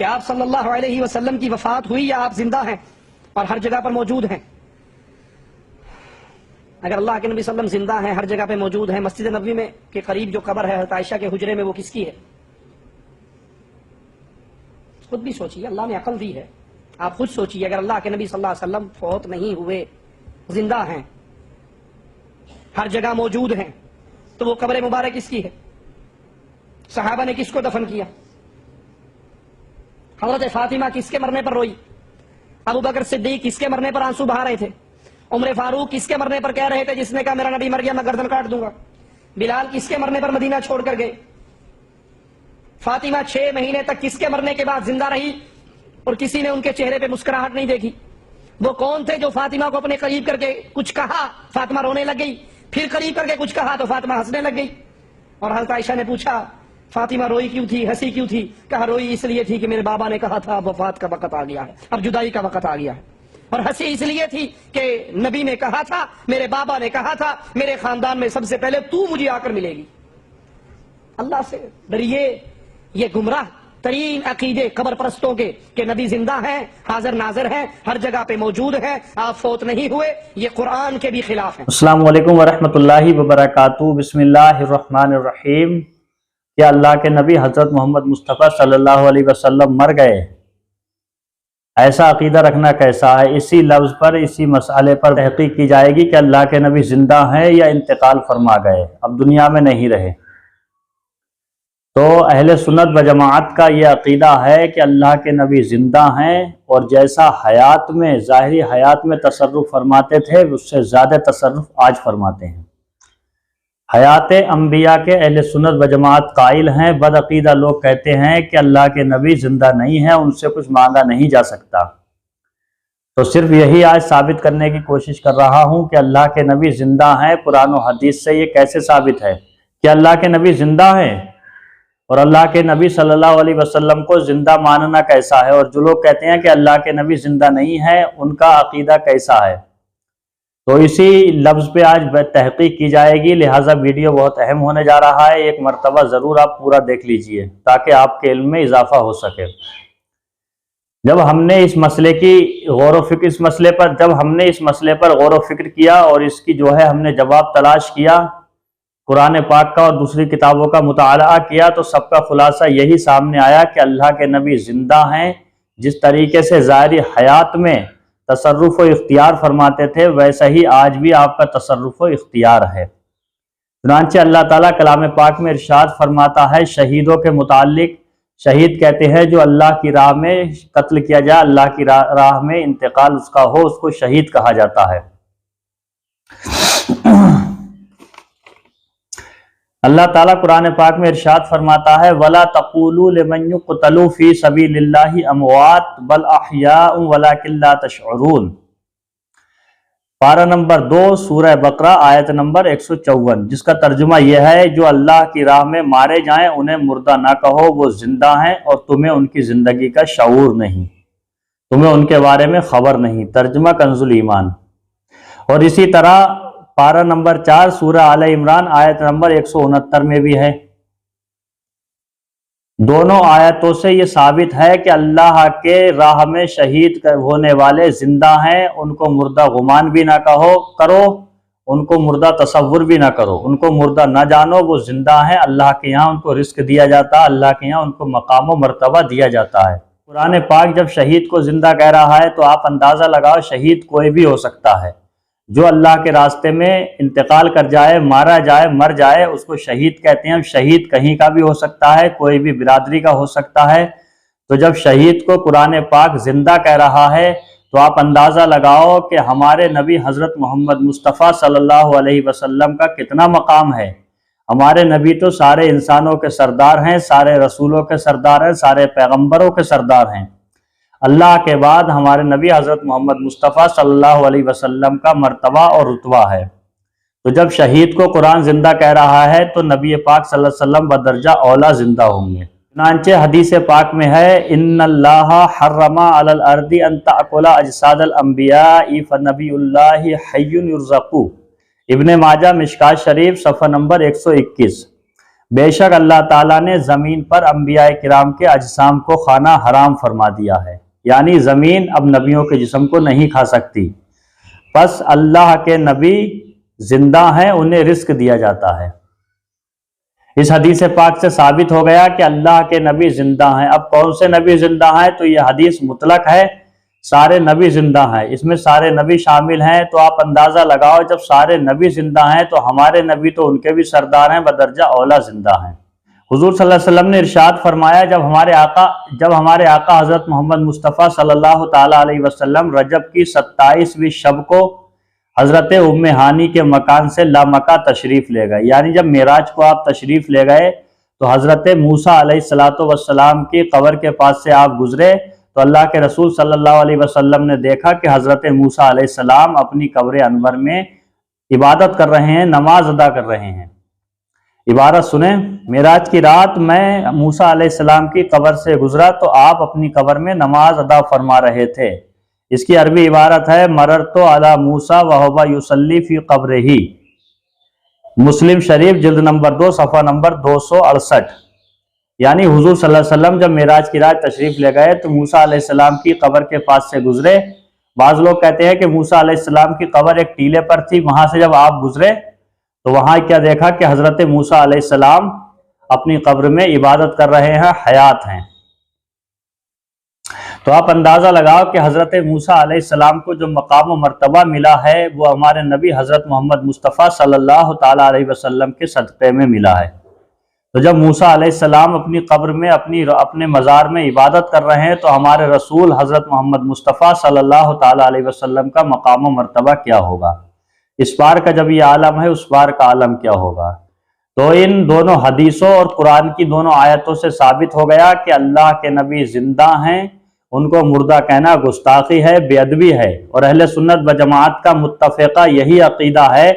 کہ آپ صلی اللہ علیہ وسلم کی وفات ہوئی یا آپ زندہ ہیں اور ہر جگہ پر موجود ہیں؟ اگر اللہ کے نبی صلی اللہ علیہ وسلم زندہ ہیں، ہر جگہ پہ موجود ہیں، مسجد نبوی میں کے قریب جو قبر ہے حضرت عائشہ کے حجرے میں، وہ کس کی ہے؟ خود بھی سوچیے، اللہ نے عقل دی ہے، آپ خود سوچیے، اگر اللہ کے نبی صلی اللہ علیہ وسلم فوت نہیں ہوئے، زندہ ہیں، ہر جگہ موجود ہیں، تو وہ قبر مبارک کس کی ہے؟ صحابہ نے کس کو دفن کیا؟ حضرت فاطمہ کس کے مرنے پر روئی؟ ابو بکر صدیق کس کے مرنے پر آنسو بہا رہے تھے؟ عمر فاروق کس کے مرنے پر کہہ رہے تھے جس نے کہا میرا نبی مر گیا میں گردن کاٹ دوں گا؟ بلال کس کے مرنے پر مدینہ چھوڑ کر گئے؟ فاطمہ 6 مہینے تک کس کے مرنے کے بعد زندہ رہی اور کسی نے ان کے چہرے پہ مسکراہٹ نہیں دیکھی؟ وہ کون تھے جو فاطمہ کو اپنے قریب کر کے کچھ کہا، فاطمہ رونے لگ گئی، پھر قریب کر کے کچھ کہا تو فاطمہ ہنسنے لگ گئی؟ اور حضرت عائشہ نے پوچھا فاطمہ روئی کیوں تھی، ہنسی کیوں تھی؟ کہا روئی اس لیے تھی کہ میرے بابا نے کہا تھا اب وفات کا وقت آ گیا ہے، اب جدائی کا وقت آ گیا ہے، اور ہنسی اس لیے تھی کہ نبی نے کہا تھا، میرے بابا نے کہا تھا، میرے خاندان میں سب سے پہلے تو مجھے آ کر ملے گی۔ اللہ سے ڈریے، یہ گمراہ ترین عقیدے قبر پرستوں کے کہ نبی زندہ ہیں، حاضر ناظر ہیں، ہر جگہ پہ موجود ہیں، آپ فوت نہیں ہوئے، یہ قرآن کے بھی خلاف ہیں۔ السلام علیکم ورحمۃ اللہ وبرکاتہ۔ بسم اللہ الرحمن الرحیم۔ کیا اللہ کے نبی حضرت محمد مصطفیٰ صلی اللہ علیہ وسلم مر گئے؟ ایسا عقیدہ رکھنا کیسا ہے؟ اسی لفظ پر، اسی مسئلے پر تحقیق کی جائے گی کہ اللہ کے نبی زندہ ہیں یا انتقال فرما گئے، اب دنیا میں نہیں رہے۔ تو اہل سنت و جماعت کا یہ عقیدہ ہے کہ اللہ کے نبی زندہ ہیں، اور جیسا حیات میں، ظاہری حیات میں تصرف فرماتے تھے اس سے زیادہ تصرف آج فرماتے ہیں۔ حیات انبیاء کے اہل سنت و جماعت قائل ہیں۔ بد عقیدہ لوگ کہتے ہیں کہ اللہ کے نبی زندہ نہیں ہیں، ان سے کچھ مانگا نہیں جا سکتا۔ تو صرف یہی آج ثابت کرنے کی کوشش کر رہا ہوں کہ اللہ کے نبی زندہ ہیں۔ قرآن و حدیث سے یہ کیسے ثابت ہے کہ اللہ کے نبی زندہ ہیں، اور اللہ کے نبی صلی اللہ علیہ وسلم کو زندہ ماننا کیسا ہے؟ اور جو لوگ کہتے ہیں کہ اللہ کے نبی زندہ نہیں ہے، ان کا عقیدہ کیسا ہے؟ تو اسی لفظ پہ آج تحقیق کی جائے گی، لہٰذا ویڈیو بہت اہم ہونے جا رہا ہے۔ ایک مرتبہ ضرور آپ پورا دیکھ لیجئے تاکہ آپ کے علم میں اضافہ ہو سکے۔ جب ہم نے اس مسئلے کی غور و فکر اس مسئلے پر غور و فکر کیا اور اس کی جو ہے ہم نے جواب تلاش کیا، قرآن پاک کا اور دوسری کتابوں کا مطالعہ کیا، تو سب کا خلاصہ یہی سامنے آیا کہ اللہ کے نبی زندہ ہیں۔ جس طریقے سے ظاہری حیات میں تصرف و اختیار فرماتے تھے، ویسا ہی آج بھی آپ کا تصرف و اختیار ہے۔ چنانچہ اللہ تعالیٰ کلام پاک میں ارشاد فرماتا ہے شہیدوں کے متعلق، شہید کہتے ہیں جو اللہ کی راہ میں قتل کیا جائے، اللہ کی راہ میں انتقال اس کا ہو، اس کو شہید کہا جاتا ہے۔ اللہ تعالیٰ قرآن پاک میں ارشاد فرماتا ہے وَلَا تَقُولُوا لِمَنْ يُقْتَلُ فِي سَبِيلِ اللَّهِ أَمْوَاتٌ بَلْ أَحْيَاءٌ وَلَكِنْ لَا تَشْعُرُونَ۔ پارہ نمبر 2 سورہ بقرہ آیت نمبر 154، جس کا ترجمہ یہ ہے جو اللہ کی راہ میں مارے جائیں انہیں مردہ نہ کہو، وہ زندہ ہیں اور تمہیں ان کی زندگی کا شعور نہیں، تمہیں ان کے بارے میں خبر نہیں۔ ترجمہ کنز الایمان۔ اور اسی طرح پارہ نمبر 4 سورہ آل عمران آیت نمبر 169 میں بھی ہے۔ دونوں آیتوں سے یہ ثابت ہے کہ اللہ کے راہ میں شہید ہونے والے زندہ ہیں، ان کو مردہ گمان بھی نہ کرو، ان کو مردہ تصور بھی نہ کرو، ان کو مردہ نہ جانو، وہ زندہ ہیں۔ اللہ کے یہاں ان کو رزق دیا جاتا ہے، اللہ کے یہاں ان کو مقام و مرتبہ دیا جاتا ہے۔ قرآن پاک جب شہید کو زندہ کہہ رہا ہے تو آپ اندازہ لگاؤ شہید کوئی بھی ہو سکتا ہے، جو اللہ کے راستے میں انتقال کر جائے، مارا جائے، مر جائے، اس کو شہید کہتے ہیں۔ شہید کہیں کا بھی ہو سکتا ہے، کوئی بھی برادری کا ہو سکتا ہے۔ تو جب شہید کو قرآن پاک زندہ کہہ رہا ہے تو آپ اندازہ لگاؤ کہ ہمارے نبی حضرت محمد مصطفیٰ صلی اللہ علیہ وسلم کا کتنا مقام ہے۔ ہمارے نبی تو سارے انسانوں کے سردار ہیں، سارے رسولوں کے سردار ہیں، سارے پیغمبروں کے سردار ہیں۔ اللہ کے بعد ہمارے نبی حضرت محمد مصطفیٰ صلی اللہ علیہ وسلم کا مرتبہ اور رتبہ ہے۔ تو جب شہید کو قرآن زندہ کہہ رہا ہے تو نبی پاک صلی اللہ علیہ وسلم بدرجہ اولا زندہ ہوں گے۔ چنانچہ حدیث پاک میں ہے ان اللہ حرم علی الارض ان تأکل اجساد الانبیاء فنبی اللہ حی یرزق۔ ابن ماجہ مشکوٰۃ شریف صفحہ نمبر 121۔ بے شک اللہ تعالیٰ نے زمین پر انبیاء کرام کے اجسام کو کھانا حرام فرما دیا ہے، یعنی زمین اب نبیوں کے جسم کو نہیں کھا سکتی۔ پس اللہ کے نبی زندہ ہیں، انہیں رزق دیا جاتا ہے۔ اس حدیث پاک سے ثابت ہو گیا کہ اللہ کے نبی زندہ ہیں۔ اب کون سے نبی زندہ ہیں؟ تو یہ حدیث مطلق ہے، سارے نبی زندہ ہیں، اس میں سارے نبی شامل ہیں۔ تو آپ اندازہ لگاؤ، جب سارے نبی زندہ ہیں تو ہمارے نبی تو ان کے بھی سردار ہیں، بدرجہ اولا زندہ ہیں۔ حضور صلی اللہ علیہ وسلم نے ارشاد فرمایا، جب ہمارے آقا حضرت محمد مصطفیٰ صلی اللہ تعالی علیہ وسلم رجب کی 27ویں شب کو حضرت ام ہانی کے مکان سے لامکہ تشریف لے گئے، یعنی جب معراج کو آپ تشریف لے گئے تو حضرت موسیٰ علیہ السلام کی قبر کے پاس سے آپ گزرے تو اللہ کے رسول صلی اللہ علیہ وسلم نے دیکھا کہ حضرت موسیٰ علیہ السلام اپنی قبر انور میں عبادت کر رہے ہیں، نماز ادا کر رہے ہیں۔ عبارت سنیں، معراج کی رات میں موسیٰ علیہ السلام کی قبر سے گزرا تو آپ اپنی قبر میں نماز ادا فرما رہے تھے۔ اس کی عربی عبارت ہے مررت علی موسیٰ وہو یصلی فی قبرہ، مسلم شریف جلد نمبر 2 صفحہ نمبر 268۔ یعنی حضور صلی اللہ علیہ وسلم جب معراج کی رات تشریف لے گئے تو موسیٰ علیہ السلام کی قبر کے پاس سے گزرے۔ بعض لوگ کہتے ہیں کہ موسیٰ علیہ السلام کی قبر ایک ٹیلے پر تھی، وہاں سے جب آپ گزرے تو وہاں کیا دیکھا کہ حضرت موسیٰ علیہ السلام اپنی قبر میں عبادت کر رہے ہیں، حیات ہیں۔ تو آپ اندازہ لگاؤ کہ حضرت موسیٰ علیہ السلام کو جو مقام و مرتبہ ملا ہے وہ ہمارے نبی حضرت محمد مصطفیٰ صلی اللہ تعالی علیہ وسلم کے صدقے میں ملا ہے۔ تو جب موسیٰ علیہ السلام اپنی قبر میں اپنے مزار میں عبادت کر رہے ہیں تو ہمارے رسول حضرت محمد مصطفیٰ صلی اللہ تعالی علیہ وسلم کا مقام و مرتبہ کیا ہوگا؟ اس بار کا جب یہ عالم ہے اس بار کا عالم کیا ہوگا؟ تو ان دونوں حدیثوں اور قرآن کی دونوں آیتوں سے ثابت ہو گیا کہ اللہ کے نبی زندہ ہیں، ان کو مردہ کہنا گستاخی ہے، بے ادبی ہے، اور اہل سنت و جماعت کا متفقہ یہی عقیدہ ہے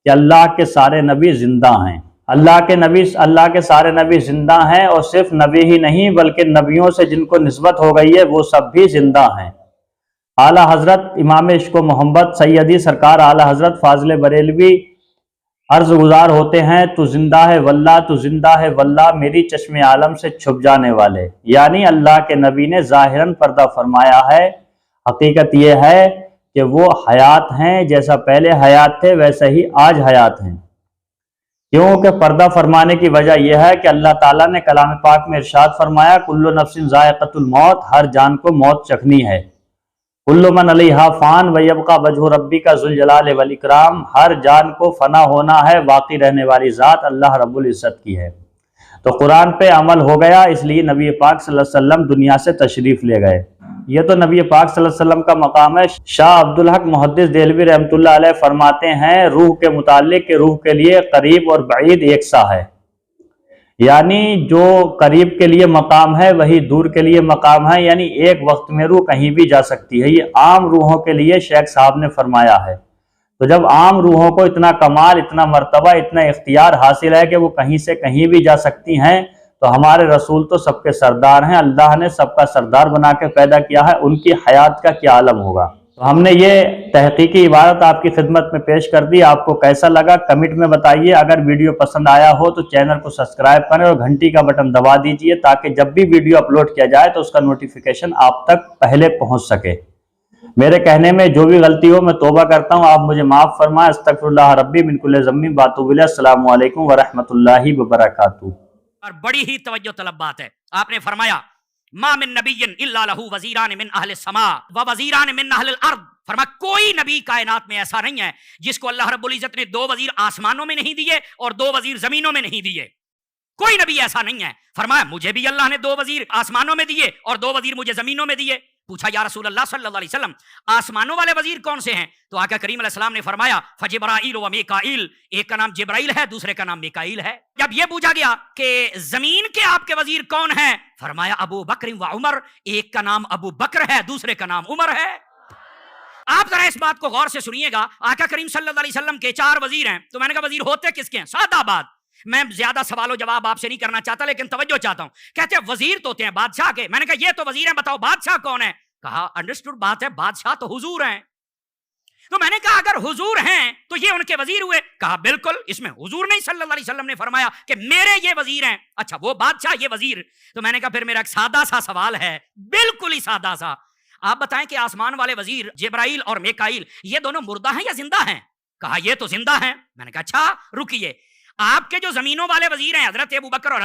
کہ اللہ کے سارے نبی زندہ ہیں۔ اللہ کے سارے نبی زندہ ہیں، اور صرف نبی ہی نہیں بلکہ نبیوں سے جن کو نسبت ہو گئی ہے وہ سب بھی زندہ ہیں۔ اعلیٰ حضرت امام عشق و محبت سیدی سرکار اعلیٰ حضرت فاضل بریلوی عرض گزار ہوتے ہیں، تو زندہ ہے واللہ، تو زندہ ہے واللہ میری چشم عالم سے چھپ جانے والے، یعنی اللہ کے نبی نے ظاہراً پردہ فرمایا ہے، حقیقت یہ ہے کہ وہ حیات ہیں، جیسا پہلے حیات تھے ویسے ہی آج حیات ہیں۔ کیونکہ پردہ فرمانے کی وجہ یہ ہے کہ اللہ تعالیٰ نے کلام پاک میں ارشاد فرمایا کل نفس ذائقۃ الموت، ہر جان کو موت چکھنی ہے، کل من علیہا فان ویبقی وجہ ربک ذو الجلال والاکرام، ہر جان کو فنا ہونا ہے، باقی رہنے والی ذات اللہ رب العزت کی ہے۔ تو قرآن پہ عمل ہو گیا، اس لیے نبی پاک صلی اللہ علیہ وسلم دنیا سے تشریف لے گئے۔ یہ تو نبی پاک صلی اللہ علیہ وسلم کا مقام ہے۔ شاہ عبدالحق محدث دہلوی رحمۃ اللہ علیہ فرماتے ہیں روح کے متعلق کہ روح کے لیے قریب اور بعید یکساں ہے، یعنی جو قریب کے لیے مقام ہے وہی دور کے لیے مقام ہے، یعنی ایک وقت میں روح کہیں بھی جا سکتی ہے۔ یہ عام روحوں کے لیے شیخ صاحب نے فرمایا ہے۔ تو جب عام روحوں کو اتنا کمال، اتنا مرتبہ، اتنا اختیار حاصل ہے کہ وہ کہیں سے کہیں بھی جا سکتی ہیں، تو ہمارے رسول تو سب کے سردار ہیں، اللہ نے سب کا سردار بنا کے پیدا کیا ہے، ان کی حیات کا کیا عالم ہوگا۔ تو ہم نے یہ تحقیقی عبارت آپ کی خدمت میں پیش کر دی، آپ کو کیسا لگا کمنٹ میں بتائیے۔ اگر ویڈیو پسند آیا ہو تو چینل کو سبسکرائب کریں اور گھنٹی کا بٹن دبا دیجئے تاکہ جب بھی ویڈیو اپلوڈ کیا جائے تو اس کا نوٹیفیکیشن آپ تک پہلے پہنچ سکے۔ میرے کہنے میں جو بھی غلطی ہو میں توبہ کرتا ہوں، آپ مجھے معاف فرمائیں۔ استغفر اللہ ربی من کل ذنب واتوب الیہ۔ السلام علیکم ورحمۃ اللہ وبرکاتہ۔ اور بڑی ہی توجہ طلب بات ہے، آپ نے فرمایا ما من نبی الا لہ وزیران من اہل السماء ووزیران من اہل الارض، فرمایا کوئی نبی کائنات میں ایسا نہیں ہے جس کو اللہ رب العزت نے 2 وزیر آسمانوں میں نہیں دیے اور 2 وزیر زمینوں میں نہیں دیے، کوئی نبی ایسا نہیں ہے۔ فرمایا مجھے بھی اللہ نے 2 وزیر آسمانوں میں دیے اور 2 وزیر مجھے زمینوں میں دیے۔ پوچھا یا رسول اللہ صلی اللہ علیہ وسلم آسمانوں والے وزیر کون سے ہیں؟ تو آقا کریم علیہ السلام نے فرمایا فجبرائیل و میکائیل، ایک کا نام جبرائیل ہے دوسرے کا نام میکائیل ہے۔ جب یہ پوچھا گیا کہ زمین کے آپ کے وزیر کون ہیں؟ فرمایا ابو بکر و عمر، ایک کا نام ابو بکر ہے دوسرے کا نام عمر ہے۔ آپ ذرا اس بات کو غور سے سنیے گا، آقا کریم صلی اللہ علیہ وسلم کے 4 وزیر ہیں، تو میں نے کہا وزیر ہوتے کس کے ہیں؟ سادہ بات، میں زیادہ سوال و جواب آپ سے نہیں کرنا چاہتا لیکن توجہ چاہتا ہوں۔ کہتے ہیں وزیر تو ہوتے ہیں بادشاہ کے، میں نے کہا یہ تو وزیر ہیں، بتاؤ بادشاہ کون ہے؟ کہا انڈرسٹوڈ بات ہے، بادشاہ تو حضور ہیں۔ تو میں نے کہا اگر حضور ہیں تو یہ ان کے وزیر ہوئے؟ کہا بالکل، اس میں حضور نہیں صلی اللہ علیہ وسلم نے فرمایا کہ میرے یہ وزیر ہیں۔ اچھا وہ بادشاہ یہ وزیر۔ تو میں نے کہا پھر میرا ایک سادہ سا سوال ہے، بالکل ہی سادہ سا، آپ بتائیں کہ آسمان والے وزیر جبرائیل اور میکائیل یہ دونوں مردہ ہیں یا زندہ ہیں؟ کہا یہ تو زندہ ہیں۔ میں نے کہا اچھا رکیے، آپ کے جو زمینوں والے وزیر ہیں حضرت ابوبکر اور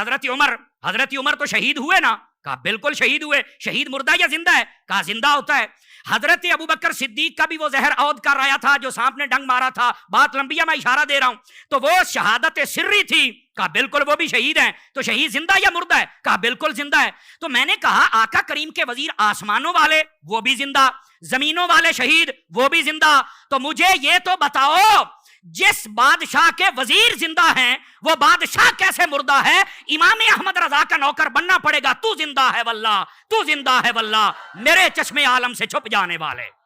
حضرت عمر تو شہید ہوئے نا؟ کہا بالکل شہید ہوئے۔ شہید مردہ یا زندہ ہے؟ کہا زندہ ہوتا ہے۔ حضرت ابوبکر صدیق کا بھی وہ زہر عود کر رہا تھا جو سانپ نے ڈنگ مارا تھا، بات لمبی ہے میں اشارہ دے رہا ہوں، تو وہ شہادت سری تھی۔ کہا بالکل وہ بھی شہید ہیں۔ تو شہید زندہ یا مردہ ہے؟ کہا بالکل زندہ ہے۔ تو میں نے کہا آقا کریم کے وزیر آسمانوں والے وہ بھی زندہ، زمینوں والے شہید وہ بھی زندہ، تو مجھے یہ تو بتاؤ جس بادشاہ کے وزیر زندہ ہیں وہ بادشاہ کیسے مردہ ہے؟ امام احمد رضا کا نوکر بننا پڑے گا، تو زندہ ہے واللہ، تو زندہ ہے واللہ، میرے چشمے عالم سے چھپ جانے والے۔